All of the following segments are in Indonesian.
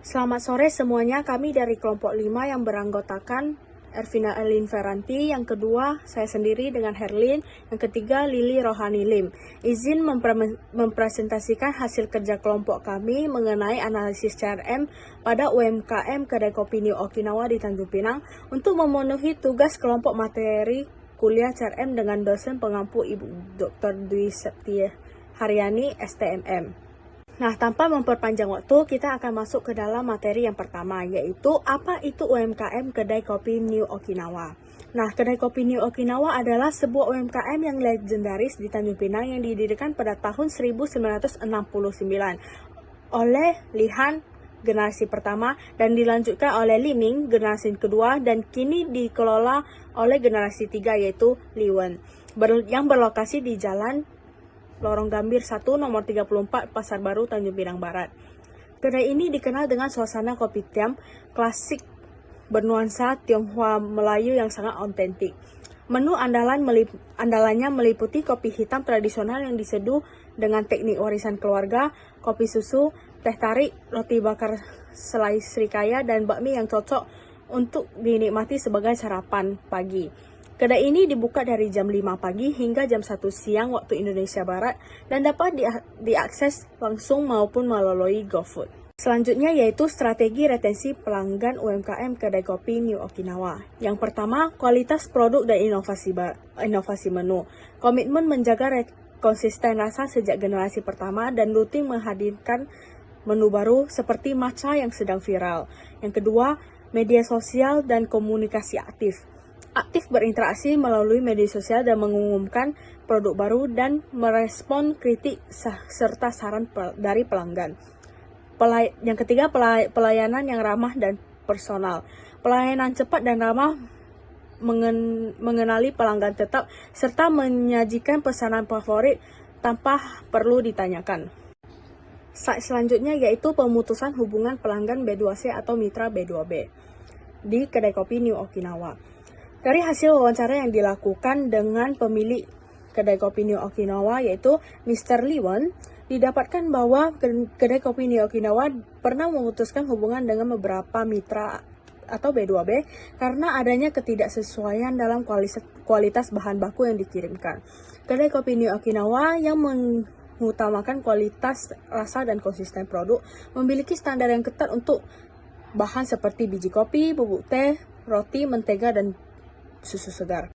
Selamat sore semuanya, kami dari kelompok 5 yang beranggotakan Ervina Elin Feranti, yang kedua saya sendiri dengan Herlin, yang ketiga Lili Rohani Lim. Izin mempresentasikan hasil kerja kelompok kami mengenai analisis CRM pada UMKM Kedai Kopi New Okinawa di Tanjung Pinang untuk memenuhi tugas kelompok materi kuliah CRM dengan dosen pengampu Ibu Dr. Dwi Septia Haryani, STMM. Nah, tanpa memperpanjang waktu, kita akan masuk ke dalam materi yang pertama, yaitu apa itu UMKM Kedai Kopi New Okinawa. Nah, Kedai Kopi New Okinawa adalah sebuah UMKM yang legendaris di Tanjung Pinang yang didirikan pada tahun 1969 oleh Lihan generasi pertama dan dilanjutkan oleh Liming generasi kedua dan kini dikelola oleh generasi 3 yaitu Liwen yang berlokasi di Jalan Lorong Gambir 1 nomor 34 Pasar Baru Tanjung Pinang Barat. Kedai ini dikenal dengan suasana kopitiam klasik bernuansa Tionghoa Melayu yang sangat otentik. Menu andalannya meliputi kopi hitam tradisional yang diseduh dengan teknik warisan keluarga, kopi susu, teh tarik, roti bakar selai srikaya, dan bakmi yang cocok untuk dinikmati sebagai sarapan pagi. Kedai ini dibuka dari jam 5 pagi hingga jam 1 siang waktu Indonesia Barat dan dapat diakses langsung maupun melalui GoFood. Selanjutnya yaitu strategi retensi pelanggan UMKM Kedai Kopi New Okinawa. Yang pertama, kualitas produk dan inovasi menu. Komitmen menjaga konsisten rasa sejak generasi pertama dan rutin menghadirkan menu baru seperti matcha yang sedang viral. Yang kedua, media sosial dan komunikasi aktif. Aktif berinteraksi melalui media sosial dan mengumumkan produk baru dan merespon kritik serta saran dari pelanggan. Yang ketiga, pelayanan yang ramah dan personal. Pelayanan cepat dan ramah mengenali pelanggan tetap serta menyajikan pesanan favorit tanpa perlu ditanyakan. Selanjutnya yaitu pemutusan hubungan pelanggan B2C atau mitra B2B di Kedai Kopi New Okinawa. Dari hasil wawancara yang dilakukan dengan pemilik Kedai Kopi New Okinawa yaitu Mr. Liwen, didapatkan bahwa Kedai Kopi New Okinawa pernah memutuskan hubungan dengan beberapa mitra atau B2B karena adanya ketidaksesuaian dalam kualitas bahan baku yang dikirimkan. Kedai Kopi New Okinawa yang mengutamakan kualitas, rasa, dan konsisten produk memiliki standar yang ketat untuk bahan seperti biji kopi, bubuk teh, roti, mentega, dan susu segar.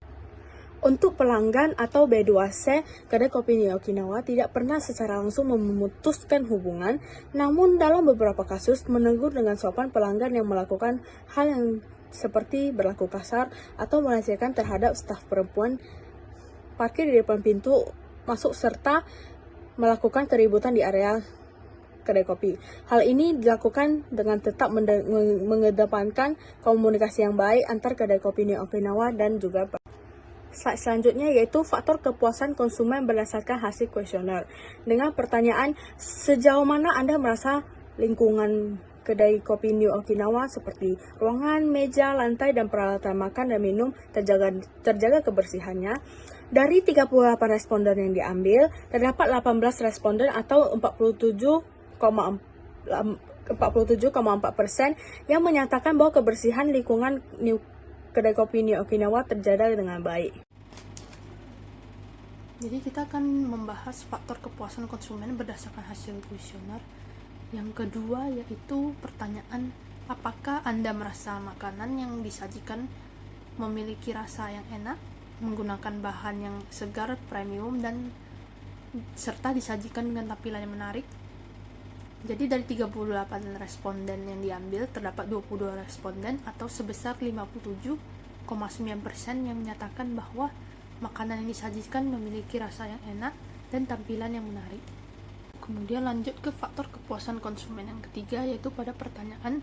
Untuk pelanggan atau B2C, Kedai Kopi New Okinawa tidak pernah secara langsung memutuskan hubungan, namun dalam beberapa kasus menegur dengan sopan pelanggan yang melakukan hal yang seperti berlaku kasar atau melecehkan terhadap staf perempuan, parkir di depan pintu masuk, serta melakukan keributan di area kedai kopi. Hal ini dilakukan dengan tetap mengedepankan komunikasi yang baik antar Kedai Kopi New Okinawa dan juga selanjutnya yaitu faktor kepuasan konsumen berdasarkan hasil kuesioner. Dengan pertanyaan, sejauh mana Anda merasa lingkungan Kedai Kopi New Okinawa seperti ruangan, meja, lantai, dan peralatan makan dan minum terjaga kebersihannya? Dari 38 responden yang diambil, terdapat 18 responden atau 47,4% yang menyatakan bahwa kebersihan lingkungan Kedai Kopi New Okinawa terjaga dengan baik. Jadi kita akan membahas faktor kepuasan konsumen berdasarkan hasil kuesioner. Yang kedua yaitu pertanyaan, apakah Anda merasa makanan yang disajikan memiliki rasa yang enak, menggunakan bahan yang segar, premium, dan serta disajikan dengan tampilan yang menarik? Jadi dari 38 responden yang diambil, terdapat 22 responden atau sebesar 57,9% yang menyatakan bahwa makanan yang disajikan memiliki rasa yang enak dan tampilan yang menarik. Kemudian lanjut ke faktor kepuasan konsumen yang ketiga, yaitu pada pertanyaan,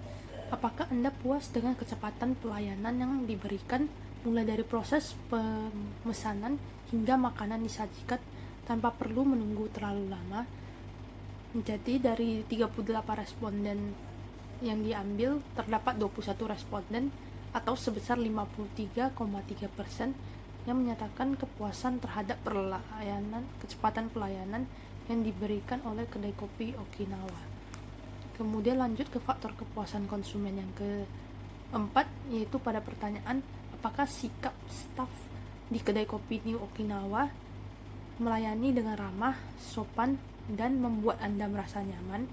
apakah Anda puas dengan kecepatan pelayanan yang diberikan mulai dari proses pemesanan hingga makanan disajikan tanpa perlu menunggu terlalu lama? Jadi dari 38 responden yang diambil, terdapat 21 responden atau sebesar 53,3% yang menyatakan kepuasan terhadap kecepatan pelayanan yang diberikan oleh Kedai Kopi Okinawa. Kemudian lanjut ke faktor kepuasan konsumen yang keempat, yaitu pada pertanyaan apakah sikap staf di kedai kopi New Okinawa melayani dengan ramah, sopan, dan membuat Anda merasa nyaman.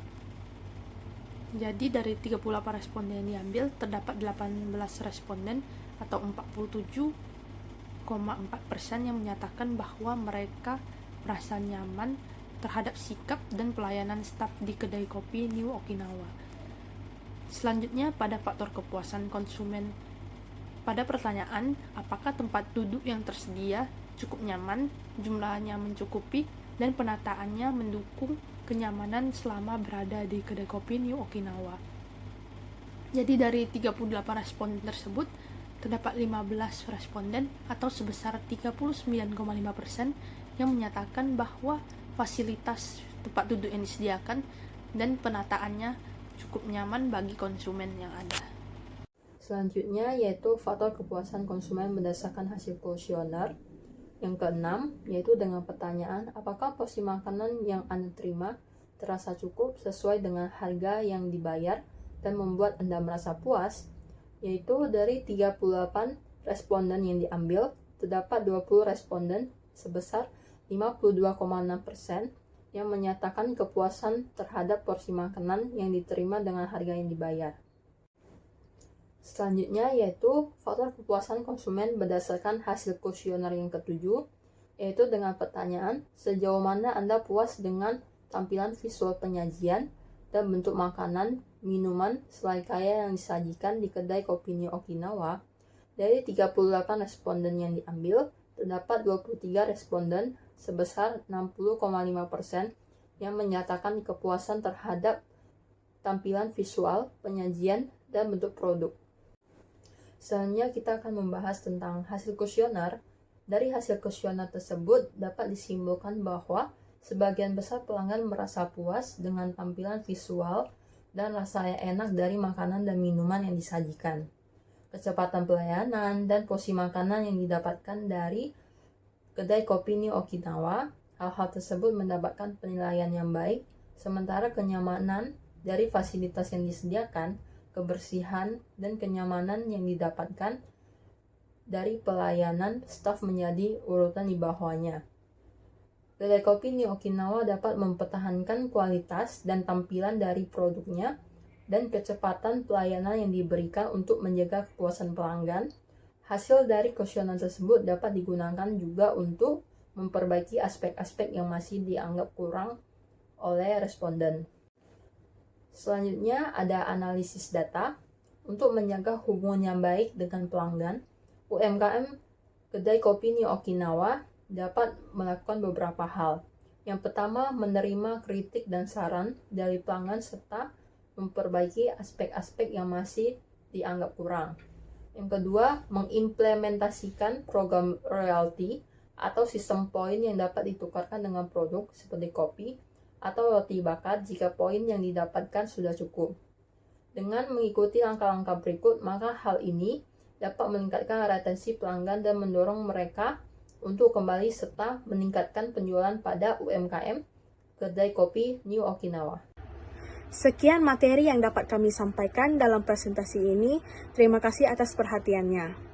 Jadi dari 38 responden yang diambil, terdapat 18 responden atau 47,4% yang menyatakan bahwa mereka merasa nyaman terhadap sikap dan pelayanan staf di kedai kopi New Okinawa. Selanjutnya pada faktor kepuasan konsumen. Pada pertanyaan, apakah tempat duduk yang tersedia cukup nyaman, jumlahnya mencukupi, dan penataannya mendukung kenyamanan selama berada di kedai kopi New Okinawa. Jadi dari 38 responden tersebut, terdapat 15 responden atau sebesar 39,5% yang menyatakan bahwa fasilitas tempat duduk yang disediakan dan penataannya cukup nyaman bagi konsumen yang ada. Selanjutnya yaitu faktor kepuasan konsumen berdasarkan hasil kuesioner. Yang keenam yaitu dengan pertanyaan apakah porsi makanan yang Anda terima terasa cukup sesuai dengan harga yang dibayar dan membuat Anda merasa puas, yaitu dari 38 responden yang diambil, terdapat 20 responden sebesar 52,6% yang menyatakan kepuasan terhadap porsi makanan yang diterima dengan harga yang dibayar. Selanjutnya yaitu faktor kepuasan konsumen berdasarkan hasil kuesioner yang ketujuh, yaitu dengan pertanyaan sejauh mana Anda puas dengan tampilan visual penyajian dan bentuk makanan, minuman, selai kaya yang disajikan di kedai kopi New Okinawa. Dari 38 responden yang diambil, terdapat 23 responden sebesar 60,5% yang menyatakan kepuasan terhadap tampilan visual, penyajian, dan bentuk produk. Selanjutnya kita akan membahas tentang hasil kuesioner. Dari hasil kuesioner tersebut dapat disimpulkan bahwa sebagian besar pelanggan merasa puas dengan tampilan visual dan rasa yang enak dari makanan dan minuman yang disajikan. Kecepatan pelayanan dan porsi makanan yang didapatkan dari kedai kopi New Okinawa, hal-hal tersebut mendapatkan penilaian yang baik, sementara kenyamanan dari fasilitas yang disediakan, kebersihan, dan kenyamanan yang didapatkan dari pelayanan staf menjadi urutan di bawahnya. Kedai kopi New Okinawa dapat mempertahankan kualitas dan tampilan dari produknya dan kecepatan pelayanan yang diberikan untuk menjaga kepuasan pelanggan. Hasil dari kuesioner tersebut dapat digunakan juga untuk memperbaiki aspek-aspek yang masih dianggap kurang oleh responden. Selanjutnya ada analisis data. Untuk menjaga hubungan yang baik dengan pelanggan, UMKM kedai kopi New Okinawa dapat melakukan beberapa hal. Yang pertama, menerima kritik dan saran dari pelanggan serta memperbaiki aspek-aspek yang masih dianggap kurang. Yang kedua, mengimplementasikan program royalti atau sistem poin yang dapat ditukarkan dengan produk seperti kopi atau roti bakar jika poin yang didapatkan sudah cukup. Dengan mengikuti langkah-langkah berikut, maka hal ini dapat meningkatkan retensi pelanggan dan mendorong mereka untuk kembali serta meningkatkan penjualan pada UMKM kedai kopi New Okinawa. Sekian materi yang dapat kami sampaikan dalam presentasi ini. Terima kasih atas perhatiannya.